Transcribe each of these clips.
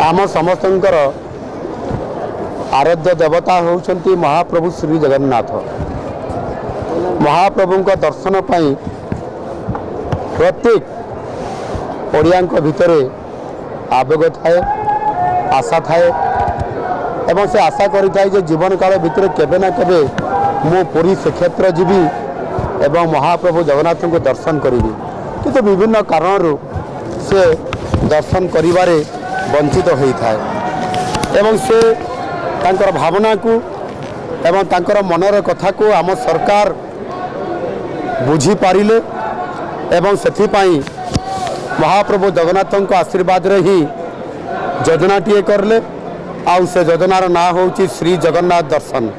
आम समस्तंकर आराध्य देवता होउछंती महाप्रभु श्री जगन्नाथ। महाप्रभु का दर्शन पाई प्रत्येक ओडिया भितर आवेग थाए, आशा थाए एवं से आशा करिथाय जे जीवन काल भितर केबे ना केबे मो पुरी श्रीक्षेत्र जीवी एवं महाप्रभु जगन्नाथ को दर्शन करी। किंतु विभिन्न कारणरू से दर्शन करिबारे वंचित होता है एवं से तांकर भावना को एवं तांकर मनर कथा को आम सरकार बुझी पारिले एवं सेथिपाई महाप्रभु जगन्नाथ आशीर्वाद रे ही योजनाटीए करले। आउ से योजनार ना होची श्री जगन्नाथ दर्शन।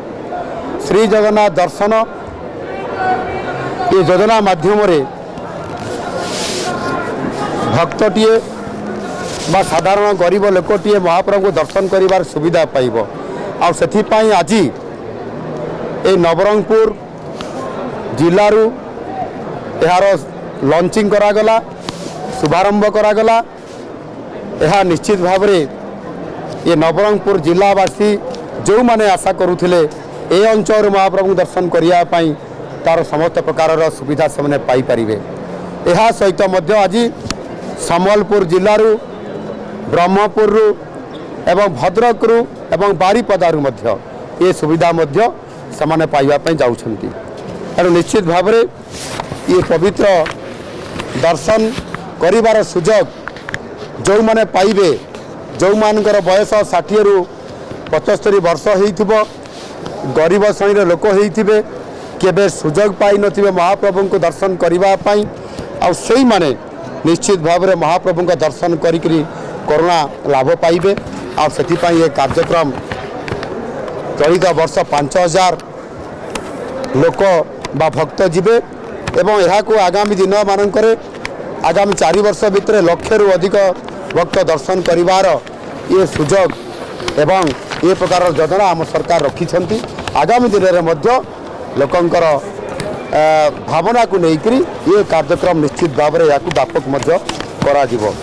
श्री जगन्नाथ दर्शन ये योजना माध्यम रे भक्तटीए बा साधारण गरीब लोकटीए महाप्रभु को दर्शन करिवार सुविधा पाइब। आउ सेथिपाई आज ए नवरंगपुर जिल्लारू यार लॉन्चिंग करागला, शुभारंभ करागला। यह निश्चित भाव में ये नवरंगपुर जिलावासी जो माने आशा करुथिले ए अंचल महाप्रभु दर्शन करिया पई तार समस्त प्रकार सुविधा से पाई परिबे। यह सहित मध्य आज सम्बलपुर जिल्लारू ब्रह्मपुर एवं भद्रक एवं बारिपदारू मध्य ये सुविधा मध्य समाने पाइबा पई जाउछंती। तेणु निश्चित भाव में ये पवित्र दर्शन करिवार सुजोग जो माने पाइबे, जो मानकर बयस 60 रु 75 वर्ष होइथिबो, गरीब श्रेणी लोक होइथिबे, केबे सुजोग पाई नथिबे महाप्रभु को दर्शन करिबा पई। आ सेई माने निश्चित भाव में महाप्रभु का दर्शन करिकरी करुणा लाभ पाइबे। आ सेथिपाई ये कार्यक्रम चलित वर्ष 5000 लोक बा भक्त जीवे एवं यह को आगामी दिन मानकर आगामी 4 वर्ष भितर 1 लाख रु अधिक भक्त दर्शन करिवार ये सुजोग एवं ये प्रकार योजना आम सरकार रखिछंती। आगामी दिन में मध्य लोकंकर भावना को लेकर ये कार्यक्रम निश्चित भाव में या व्यापक मध्य करा जिवो।